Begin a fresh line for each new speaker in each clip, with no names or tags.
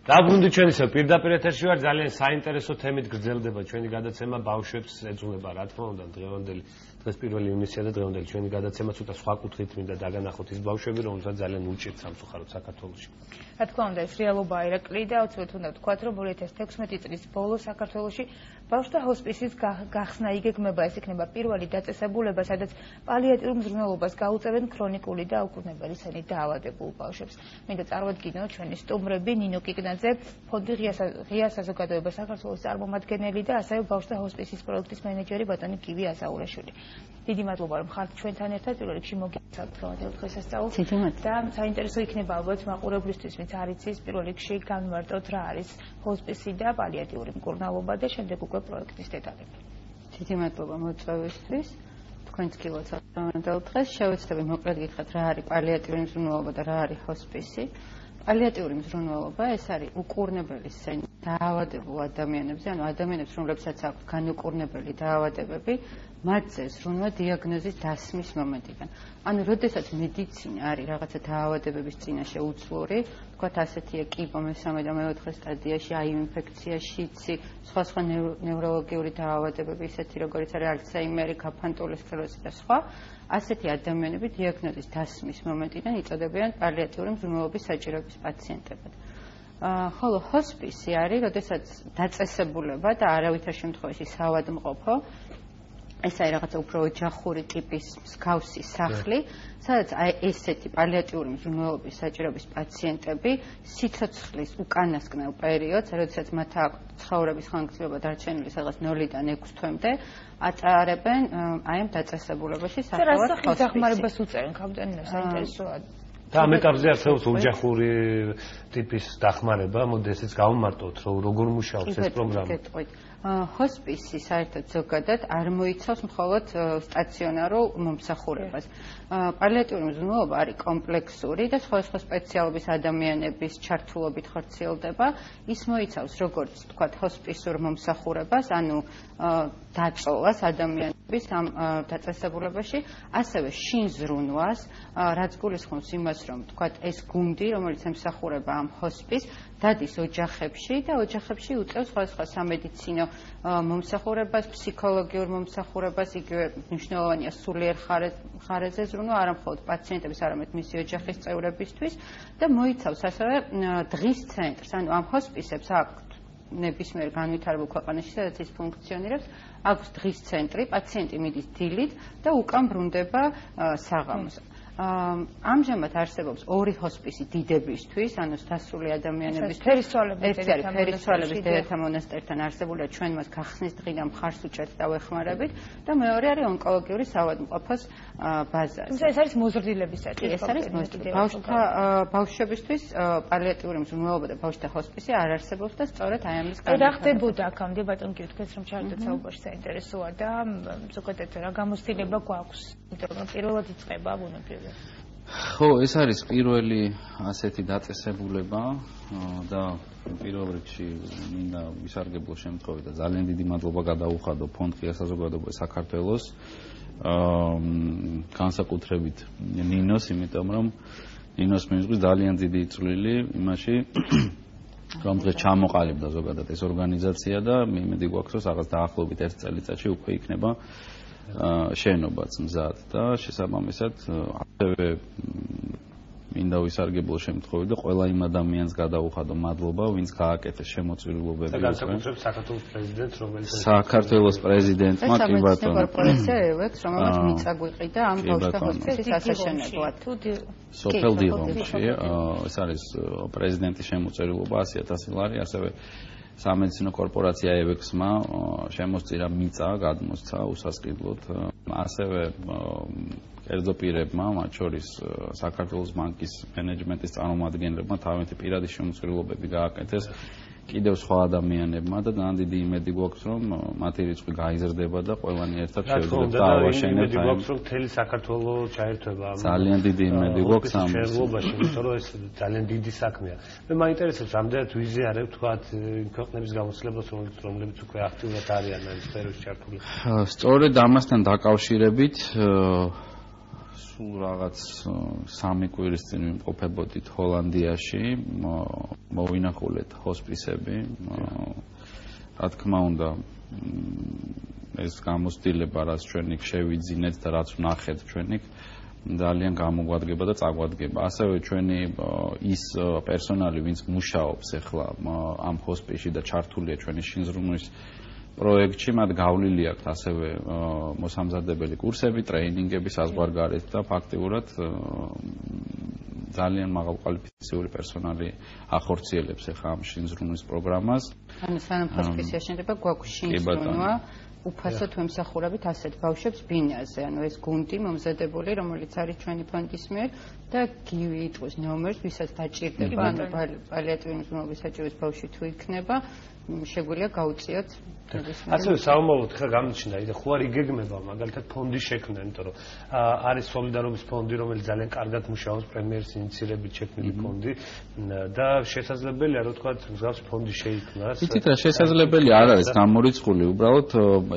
დაბრუნდით ჩვენისა პირდაპირ ეთერში ვარ ძალიან საინტერესო თემით გრძელდება ჩვენი გადაცემა ბავშვებს ეძუნება რა თქმა უნდა დღევანდელი დღეს 1 ივნისია და დღევანდელი ჩვენი გადაცემა ცოტა სხვა კუთხით მინდა დაგანახოთ ის ბავშვები რომელსაც ძალიან უჭირთ სამწუხაროდ საქართველოში.
რა თქმა უნდა ეს რეალობაა ირაკლი და უცბად უნდა ვთქვათ რომ 2016 წლის ბოლოს საქართველოში ბავშვთა ჰოსპისის გახსნა იგეგმება ეს იქნება პირველი დაწესებულება სადაც პალიატიურ მზრუნველობას გაუწევენ ქრონიკული და უკურნებელისანი დაავადებულ ბავშვებს. მინდა წარვადგინო ჩვენი სტუმრები ნინო კიკნაძე ფონდი ღია საზოგადოება საქართველოს წარმომადგენელი და ასევე ბავშვთა ჰოსპისის პროექტის მენეჯერი ბატონი კივი ასაულაშვილი. დიდი მადლობა რომ ხართ ჩვენთან ერთად პირველ რიგში მოგიწევთ დღევანდელ დღესასწაულს და საინტერესო იქნება ალბათ მაყურებლისთვის ვინც არ იცის პირველ რიგში განმარტოთ რა არის ჰოსპისი და პალიატიური მკურნალობა და შემდეგ უკვე პროექტის დეტალები.
დიდი მადლობა მოწვევისთვის. თქვენც კი ლოცავთ დღევანდელ დღეს შევეცდები მოკლედ გითხრათ რა არის პალიატიური მზრუნველობა და რა არის ჰოსპისი. პალიატიური მზრუნველობა ეს არის უკურნებელი დაავადებულ ადამიანებზე, ანუ ადამიანებს, რომლებსაც აქვთ განუკურნებელი დაავადებები, მათზე ზრუნვა დიაგნოზის დასმის მომენტიდან. ანუ როდესაც მედიცინა არის რაღაცა დაავადებების წინაშე უძლური, თქვათ ასეთია კიბო მესამე და მეოთხე სტადიაში, აი ინფექცია, შიცი, სხვა ნევროლოგიური დაავადებები, ისეთი როგორიც არის ალცჰაიმერი, გაფანტული სკლეროზი და სხვა, ასეთი ადამიანები დიაგნოზის დასმის მომენტიდან იწოდებიან პალიატიური მზრუნველობის საჭიროების პაციენტებად. ხოლო ჰოსპისი არის, როდესაც დაწესებულება და არავითარ შემთხვევაში საავადმყოფო ეს არის რაღაცა უფრო ოჯახური ტიპის მსგავსი სახლი, სადაც აი ესეთი პალიატიური მზრუნველობის საჭიროების პაციენტები სიცოცხლის უკანასკნელ პერიოდს, როდესაც მათ აქვს ცხოვრების ხანგრძლივობა დარჩენილი სადღაც 0-დან 6 თვემდე, აწარებენ აი ამ დაწესებულებაში სახელად ჰოსპისი.
რა სახმარებას უწევენ კაპიტანია საინტერესოა.
და ამ ეტაპზე არსებობს ოჯახური ტიპის დახმარება, მოდი ესეც გავუმარტოთ, რომ როგორ მუშაობს ეს პროგრამა.
ჰოსპისი საერთოდ ზოგადად არ მოიცავს მხოლოდ სტაციონარულ მომსახურებას. პალიატიური მზრუნველობა არის კომპლექსური და სხვადასხვა სპეციალობის ადამიანების ჩართულობით ხორციელდება. ის მოიცავს როგორც თქვათ ჰოსპისურ მომსახურებას, ანუ დაწოლას ადამიანების ამ დაწესებულებაში, ასევე შინ ზრუნვას, რაც გულისხმობს იმას, რომ თქვათ ეს გუნდი, რომელიც ემსახურება ამ ჰოსპისს, დადის ოჯახებში და ოჯახებში უწევს სხვადასხვა სამედიცინო მომსახურებას, ფსიქოლოგიურ მომსახურებას, იგივე მნიშვნელოვანია სულიერ ხარეზე ზრუნვა, არა მხოლოდ პაციენტების, არამედ მისი ოჯახის წევრებისთვის და მოიცავს ასევე დღის ცენტრს, ანუ ამ ჰოსპისებს აქვს ნებისმიერ განვითარებულ ქვეყანაში, სადაც ის ფუნქციონირებს, აქვს დღის ცენტრი, პაციენტი მიდის დილით და უკან ბრუნდება საღამოს. ამჟამად არსებობს 2 ჰოსპისი დიდებისთვის, ანუ დასული ადამიანების ფერისცვალების დედათა მონასტერთან არსებული, ჩვენ მას გახსნის დღიდან მხარს უჭერთ და ვეხმარებით და მეორე არის ონკოლოგიური საავადმყოფოს ბაზა.
ეს არის მოზრდილებისათვის.
ეს არის ბავშვებისთვის პალიატიური მზრუნველობა და ბავშვთა ჰოსპისი არ არსებობს და სწორედ აი ამის
გამო. რა ხდებოდა აქამდე ბატონ კი თქვენს რომ ჩართოთ საუბარში საინტერესოა და ზოგადად რა გამოცდილება გვაქვს, იმიტომ რომ პირველად იწყება ბუნებრივი.
ხო, ეს არის პირველი ასეთი დაწესებულება და პირველ რიგში მინდა ვისარგებლო შემთხვევით და ძალიან დიდი მადლობა გადაუხადო ფონდ ღია საზოგადოება საქართველოს განსაკუთრებით ნინოს, იმიტომ რომ ნინოს მიუძღვის ძალიან დიდი წვლილი იმაში რომ დღეს ჩამოყალიბდა ზოგადად ეს ორგანიზაცია და მე იმედი გვაქვს რომ რაღაც დაახლოებით 1 წელიწადში უკვე იქნება შენობაც მზად და შესაბამისად ასევე მინდა ვისარგებლო შემთხვევით და ყველა იმ ადამიანს გადაუხადო მადლობა, ვინც გააკეთეს შემოწირულობები.
და განსაკუთრებით საქართველოს პრეზიდენტს, რომელიც
საქართველოს პრეზიდენტმა კი ბატონო
კორპორაცია ევექს, რომელიც მიწაგვიყიდა ამ ბავშვთა ჰოსპისის ასაშენებლად.
სოფელ დიღომში ეს არის პრეზიდენტის შემოწირულობა 100,000 ლარი, ასევე სამედიცინო კორპორაცია ევექსმა შემოსწირა მიწა, გადმოსცა უსასყიდლოდ, ასევე კერძო პირებმა, მათ შორის საქართველოს ბანკის მენეჯმენტის წარმომადგენლებმა თავიანთი პირადი შემოწირულობები გააკეთეს კიდევ სხვა ადამიანებმა და ძალიან დიდი იმედი გვაქვს, რომ მათი რიცხვი გაიზრდება და ყველანი ერთად შევძლებთ და ავაშენებთ.
იმედი გვაქვს, რომ მთელი საქართველოს ჩაერთვება.
ძალიან დიდი იმედი გვაქვს ამ
შემოვლობაში, იმიტომ რომ ეს ძალიან დიდი საქმეა. მე მაინტერესებს, რამდენად ვიზიარებ თქვათ იმ ქვეყნების გამოცდილებას, რომლებიც უკვე აქტიურად არიან ამ სფეროში ჩართული.
სწორედ ამასთან დაკავშირებით სულ რაღაც 3 კვირის წინ ვიმყოფებოდით ჰოლანდიაში, მოვინახულეთ ჰოსპისები. რა თქმა უნდა, ეს გამოცდილება, რაც ჩვენ იქ შევიძინეთ და რაც ვნახეთ ჩვენ იქ, ძალიან გამოგვადგება და წაგვადგება. ასევე ჩვენი ის პერსონალი, ვინც მუშაობს ახლა ამ ჰოსპისში და ჩართულია ჩვენი შინზრუნვის პროექტში, მათ გავლილი აქვთ ასევე მოსამზადებელი კურსები, ტრეინინგები საზღვარგარეთ და ფაქტიურად ძალიან მაღალკვალიფიციური პერსონალი ახორციელებს ახლა ამ შინზრუნვის პროგრამას.
ანუ სანამ ჰოსპისი აშენდება, გვაქვს შინზრუნვა. უფასოდ ვემსახურებით ასეთ ბავშვებს ბინაზე, ანუ ეს გუნდი მომზადებული, რომელიც არის ჩვენი ფონდის მიერ და გივი იტყვის ნომერს, ვისაც დაჭირდება, ანუ პალიატიური მზრუნველობის საჭიროების ბავშვი თუ იქნება, შეგვიძლია გაუწიოთ.
ასევე საომაროდ ხა გამოჩნდა, იდა ხო არ იგეგმება მაგალითად ფონდის შექმნა, იმიტომ რომ არის სოლიდარობის ფონდი, რომელიც ძალიან კარგად მუშაობს, პრემიერის ინიციირებით შექმნილი ფონდი და შესაძლებელია, რომ თქვა, მსგავსი ფონდი შეიქმნას.
იცით რა, შესაძლებელი არ არის გამორიცხული, უბრალოდ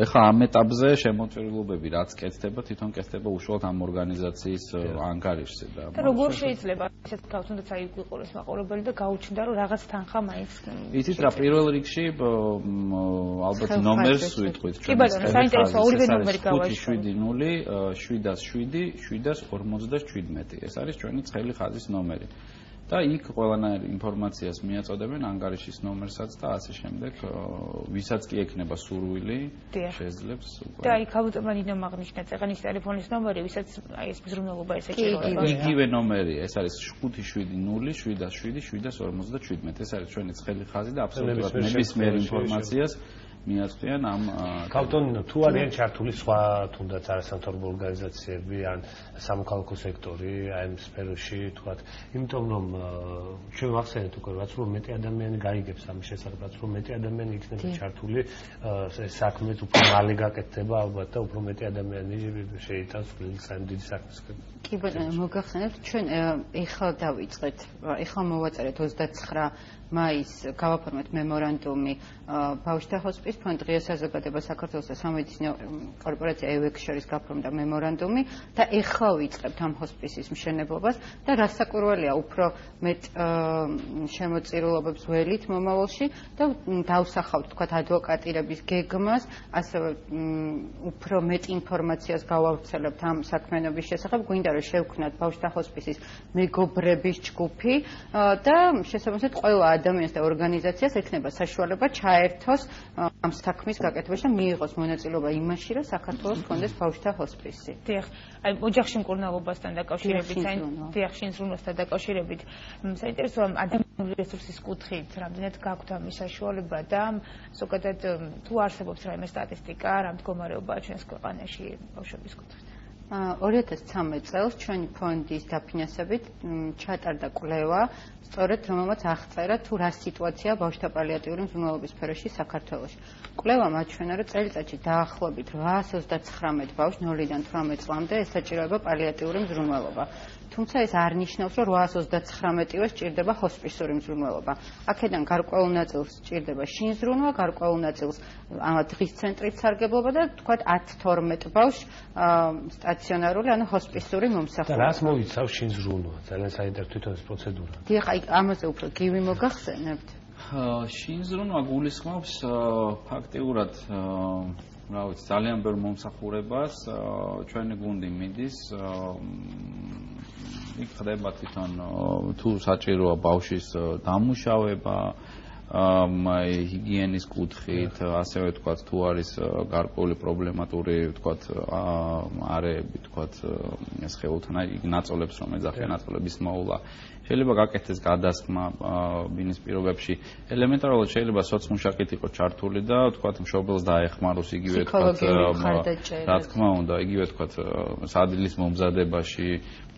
ეხლა ამ ეტაპზე შემოწირულობები რაც კეთდება, თვითონ კეთდება უშუალოდ ამ ორგანიზაციის ანგარიშზე და
როგორ შეიძლება ესეთ თავს უნდა წაიყვიყუროს მაყურებელი და გაუჩნდა რომ რაღაც თანხა მაინც
იცით რა, პირველ რიგში ალბათ ნომერს ვიტყვით
ჩვენ. კი ბატონო, საინტერესო ორივე ნომერი გავაშვით.
570-7-7-7-57. ეს არის ჩვენი ცხელი ხაზის ნომერი. და იქ ყველანაირ ინფორმაციას მიაწოდებენ ანგარიშის ნომერსაც და ასე შემდეგ, ვისაც კი ექნება სურვილი, შეძლებს უკვე.
და იქ ავტომატურად მაგნიშნა წეღანის ტელეფონის ნომერი, ვისაც აი ეს მზრუნველობა ესეჭიროება.
იგივე ნომერი, ეს არის 570-7-7-57. ეს არის ჩვენი ცხელი ხაზი და აბსოლუტურად ნებისმიერ ინფორმაციას მიაწვდიან ამ
კავტონინო თუ არიან ჩართული სხვა თუნდაც არასამთავრობო ორგანიზაციები ან სამოქალაქო სექტორი აი ამ სფეროში თქვათ, იმიტომ რომ ჩვენ ვახსენეთ უკვე რაც რომ მეტი ადამიანი გაიგებს ამის შესახებ, რაც რომ მეტი ადამიანი იქნება ჩართული, საქმე უფრო მალე გაკეთდება ალბათ და უფრო მეტი ადამიანი შეიტანს ამ დიდი საქმისკენ.
კი ბატონო, მოგახსენებთ, ჩვენ ეხლა დავიწყეთ, ეხლა მოვაწერეთ 29 მაისს გავაფორმეთ მემორანდუმი ბავშვთა ჰოსპის ფონდ დღეს საზოგადოება საქართველოს და სამედიცინო კორპორაცია EUEX შორის გაფორმდა მემორანდუმი და ეხლა ვიწყებთ ამ ჰოსპისის მშენებლობას და რასაკვირველია უფრო მეტ შემოწირულობებს ველით მომავალში და დავსახავთ თქვათ ადვოკატირების გეგმას, ასევე უფრო მეტ ინფორმაციას გავავრცელებთ ამ საქმიანობის შესახებ, გვინდა რომ შევქმნათ ბავშვთა ჰოსპისის მეგობრების ჯგუფი და შესაბამისად ყველა ადამიანს და ორგანიზაციას ექნება საშუალება ჩაერთოს ამ საქმის გაკეთებაში და მიიღოს მონაწილეობა იმაში, რომ საქართველოს ჰქონდეს ბავშვთა ჰოსპისი.
დიახ, აი ოჯახში მკურნალობასთან დაკავშირებით, დიახ, შინზრუნვასთან დაკავშირებით, საინტერესოა ადამიანური რესურსის კუთხით, რამდენად გაქვთ ამის საშუალება და ზოგადად თუ არსებობს რაიმე სტატისტიკა, რა მდგომარეობაა ჩვენს ქვეყანაში ბავშვების კუთხით.
2013 წელს ჩვენი ფონდის დაფინანსებით ჩატარდა კვლევა, სწორედ რომელმაც აღწერა თუ რა სიტუაციაა ბავშვთა პალიატიური მზრუნველობის სფეროში საქართველოში. კვლევა მაჩვენა, რომ წელიწადში დაახლოებით 839 ბავშვს 0-დან 18 წლამდე ესაჭიროება პალიატიური მზრუნველობა. თუმცა ეს არ ნიშნავს, რომ 839-ივე სჭირდება ჰოსპისური მზრუნველობა. აქედან გარკვეულ ნაწილს სჭირდება შინზრუნვა, გარკვეულ ნაწილს დღის ცენტრით სარგებლობა და თქვათ 10-12 ბავშვს სტაციონარული, ანუ ჰოსპისური მომსახურება.
და რას მოიცავს შინზრუნვა? ძალიან საინტერესო თვითონ ეს პროცედურა.
დიახ, აი ამაზე უფრო გივი მოგახსენებთ.
შინზრუნვა გულისხმობს ფაქტიურად რა ვიცი, ძალიან ბევრ მომსახურებას, ჩვენი გუნდი მიდის იქ ხდება თვითონ თუ საჭიროა ბავშვის დამუშავება, ჰიგიენის კუთხით, ასევე თქვათ თუ არის გარკვეული პრობლემატური თქვათ არეები თქვათ სხეულთან, აი ნაწოლებს რომ ეძახიან ნაწოლების მოვლა. შეიძლება გაკეთდეს გადასხმა ბინის პირობებში. ელემენტარულად შეიძლება სოციმუშაკით იყოს ჩართული და თქვათ მშობელს დაეხმაროს იგივე თქვათ რა თქმა უნდა, იგივე თქვათ სადილის მომზადებაში.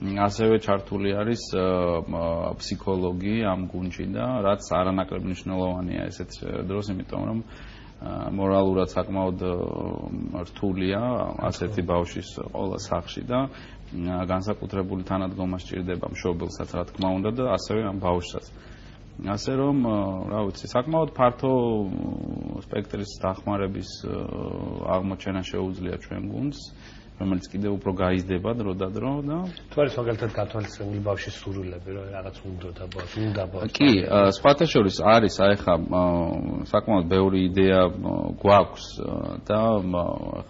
ასევე ჩართული არის ფსიქოლოგი ამ გუნდში და რაც არანაკლებ მნიშვნელოვანია ესეთ დროს, იმიტომ რომ მორალურად საკმაოდ რთულია ასეთი ბავშვის ყოლა სახლში და განსაკუთრებული თანადგომა სჭირდება მშობელსაც, რა თქმა უნდა და ასევე ამ ბავშვსაც. ასე რომ, რა ვიცი, საკმაოდ ფართო სპექტრის დახმარების აღმოჩენა შეუძლია ჩვენ გუნდს, რომელიც კიდევ უფრო გაიზრდება დრო და დრო და
თუ არის მაგალითად გათვალისწინებული ბავშვის სურვილები, რომ რაღაც უნდა ბავშვი.
კი, სხვათა შორის არის აი ხა საკმაოდ ბევრი იდეა გვაქვს და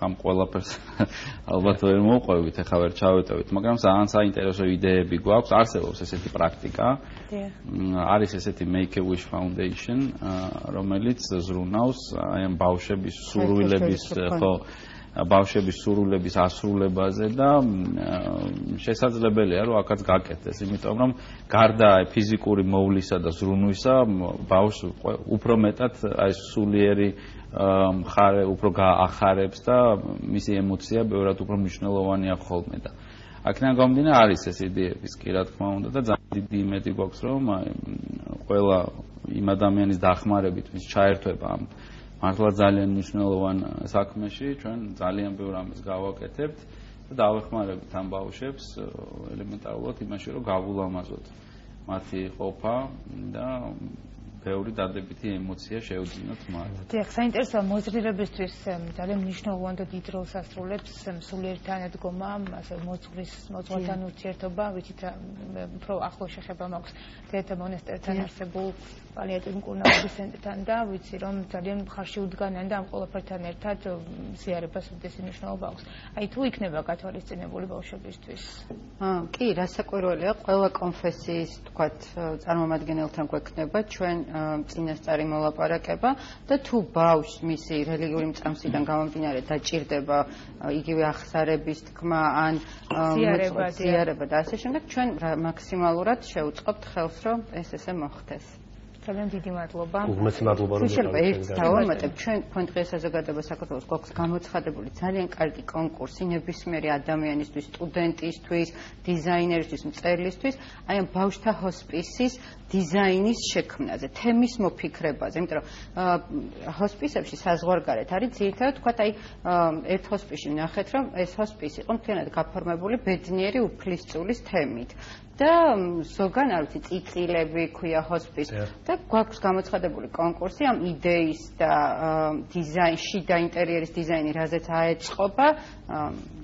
ხა ყველაფერს ალბათ ვერ მოვყვებით, ახლა ვერ ჩავეტევით, მაგრამ ძალიან საინტერესო იდეები გვაქვს, არსებობს ესეთი პრაქტიკა. არის ესეთი Make a Wish Foundation, რომელიც ზრუნავს აი ამ ბავშვების სურვილების ხო ბავშვების სურვილების ასრულებაზე და შესაძლებელია რომ აქაც გაკეთდეს, იმიტომ რომ გარდა ფიზიკური მოვლისა და ზრუნვისა ბავშვს უფრო მეტად აი სულიერი მხარე უფრო გაახარებს და მისი ემოცია ბევრად უფრო მნიშვნელოვანია ხოლმე და აქედან გამომდინარე არის ეს იდეების კი რა თქმა უნდა და ძალიან დიდი იმედი გვაქვს რომ ყველა იმ ადამიანის დახმარებით ვის ჩაერთვება ამ მართლა ძალიან მნიშვნელოვან საქმეში ჩვენ ძალიან ბევრ ამას გავაკეთებთ და დავეხმარებით ამ ბავშვებს ელემენტარულად იმაში რომ გავულამაზოთ მათი ყოფა და ბევრი დადებითი ემოცია შეუძინოთ მათ.
დიახ, საინტერესოა მოზრდილებისთვის ძალიან მნიშვნელოვან და დიდ როლს ასრულებს სულიერი თანადგომა, ასე მოძღვართან ურთიერთობა, ვიცით უფრო ახლო შეხება მაქვს თეატრ მონასტერთან არსებულ პალიატიური მკურნალობის ცენტრთან და ვიცი რომ ძალიან მხარში უდგანან და ამ ყველაფერთან ერთად ზიარებას უდიდესი მნიშვნელობა აქვს. აი თუ იქნება გათვალისწინებული ბავშვებისთვის.
კი, რასაკვირველია, ყველა კონფესიის თქვათ წარმომადგენელთან გვექნება ჩვენ წინასწარი მოლაპარაკება და თუ ბავშვს მისი რელიგიური მწამსიდან გამომდინარე დაჭირდება იგივე აღსარების თქმა ან ზიარება და ასე შემდეგ ჩვენ მაქსიმალურად შევუწყობთ ხელს რომ ეს ესე მოხდეს.
ძალიან დიდი მადლობა.
უღმესი მადლობა რომ
შეიძლება ერთ დავამატებ ჩვენ ფონდ დღეს საზოგადოება საქართველოს გვაქვს გამოცხადებული ძალიან კარგი კონკურსი ნებისმიერი ადამიანისთვის, სტუდენტისთვის, დიზაინერისთვის, მწერლისთვის, აი ამ ბავშვთა ჰოსპისის დიზაინის შექმნაზე, თემის მოფიქრებაზე, იმიტომ რომ ჰოსპისებში საზღვარგარეთ არის ძირითადად თქვა აი ერთ ჰოსპისში ნახეთ რომ ეს ჰოსპისი იყო მთლიანად გაფორმებული ბედნიერი უფლისწულის თემით. და ზოგან არ ვიცი წიწილები ქვია ჰოსპის და გვაქვს გამოცხადებული კონკურსი ამ იდეის და დიზაინში და ინტერიერის დიზაინი რაზეც აეწყობა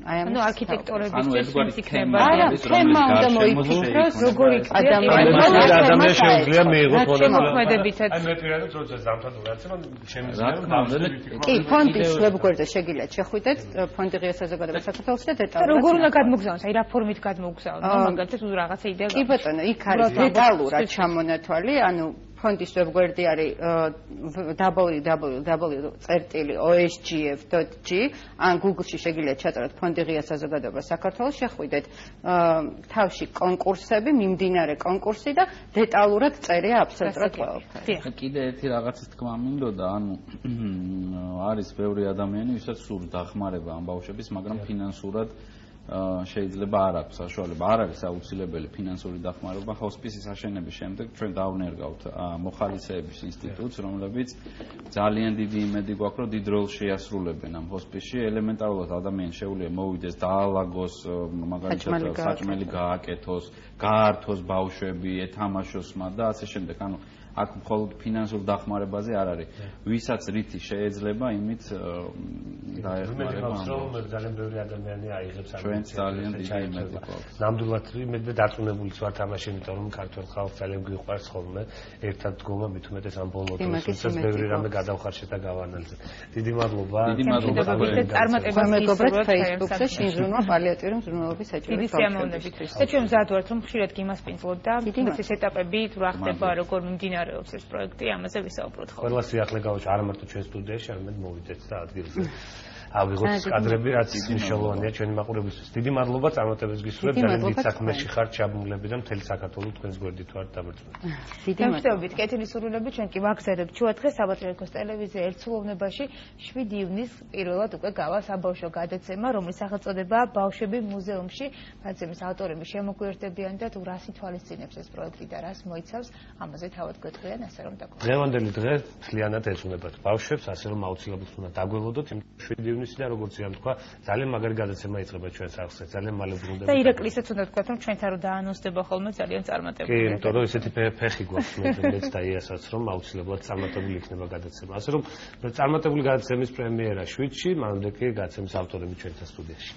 აი ამ
არქიტექტორებისთვის იქნება
თემა უნდა მოიფიქროს როგორი
ადამიანი შეუძლია მიიღოს
მოქმედებითაც
აი მე პირადად როცა ზამთრად ვაცემ შემიძლია
კი ფონდის ვებგვერდზე შეგიძლიათ შეხვიდეთ ფონდი ღია საზოგადოება საქართველოში და დეტალურად
როგორ უნდა გადმოგზავნოს აი რა ფორმით გადმოგზავნოს მაგალითად რაღაცა იდეა
კი ბატონო იქ არის დეტალურად ჩამონათვალი ანუ ფონდის ვებგვერდი არის www.osgf.g ან Google-ში შეგიძლიათ ჩატაროთ ფონდი ღია საზოგადოება საქართველოს შეხვიდეთ თავში კონკურსები მიმდინარე კონკურსი და დეტალურად წერია აბსოლუტურად ყველაფერი
კიდე ერთი რაღაცის თქმა მინდოდა ანუ არის ბევრი ადამიანი ვისაც სურს დახმარება ამ ბავშვების მაგრამ ფინანსურად შეიძლება არ აქვს საშუალება არ არის აუცილებელი ფინანსური დახმარება ჰოსპისის აშენების შემდეგ ჩვენ დავნერგავთ მოხალისეების ინსტიტუტს რომლებიც ძალიან დიდი იმედი გვაქვს რომ დიდ როლს შეასრულებენ ამ ჰოსპისში ელემენტარულად ადამიანი შეუძლია მოვიდეს დაალაგოს მაგალითად საჭმელი გააკეთოს გაართოს ბავშვები ეთამაშოს მათ და ასე შემდეგ ანუ აქ მხოლოდ ფინანსურ დახმარებაზე არ არის. ვისაც რითი შეიძლება, იმით დაეხმარება.
ძალიან ბევრი ადამიანი აიღებს ამ
ჩვენ ძალიან დიდი იმედი გვაქვს.
ნამდვილად იმედი დაწუნებულიც ვართ ამაში, იმიტომ რომ ქართულ ხალხს ძალიან გვიყვარს ხოლმე ერთად დგომა მით უმეტეს ამ ბოლო დროს, როდესაც ბევრი რამე გადავხარშეთ და გავანალიზეთ. დიდი მადლობა.
დიდი მადლობა.
წარმატებას
მეგობრებთ Facebook-ზე შინზრუნვა პალიატიური მზრუნველობის საჭიროების
დიდი სიამოვნებით. და ჩვენ მზად ვართ რომ ხშირად გიმასპინძლოთ და ეს ეტაპები თუ რა ხდება, როგორ მიმდინარეობს ეს პროექტი, ამაზე ვისაუბროთ ხოლმე.
ყველა სიახლე გავუჩ არა მარტო ჩვენ სტუდიაში, არამედ მოვიდეთ და ადგილზე. ავიღოთ კადრები, რაც მნიშვნელოვანია ჩვენი მაყურებლისთვის. დიდი მადლობა წარმატებებს გისურვებთ. ძალიან დიდ საქმეში ხართ ჩაბმულები და მთელი საქართველოს თქვენს გვერდით ვართ დამარცხებული.
დიდი მადლობა. კეთილი სურვილები ჩვენ კი ვაგზავნებთ შუა დღეს საბათლექოს ტელევიზია ერთსულოვნებაში 7 ივნის პირველად უკვე გავა საბავშვო გადაცემა, რომლის სახელწოდებაა ბავშვები მუზეუმში. გადაცემის ავტორები შემოგვიერთდებიან და თუ რას ითვალისწინებს ეს პროექტი და რას მოიცავს, ამაზე თავად გვეტყვიან, ასე რომ დაგვიწყოთ.
დღევანდელი დღე მთლიანად ეძღვნებათ ბავშვებს, ასე რომ აუცილებლად უნდა დაგველოდოთ იმ 7 ივნისში და როგორც იცი თქვა, ძალიან მაგარი გადაცემა იწყება ჩვენს არხზე. ძალიან მალე ბრუნდება.
და ირაკლისაც უნდა თქვა, რომ ჩვენთან რო დაანონსდება ხოლმე ძალიან წარმატებული.
კი, იმიტომ რომ ესეთი ფეხი გვაქვს მეც და იასაც რომ აუცილებლად წარმატებული იქნება გადაცემა. ასე რომ წარმატებული გადაცემის პრემიერა შვიდში, მანამდე კი გადაცემის ავტორები ჩვენთან სტუდიაში.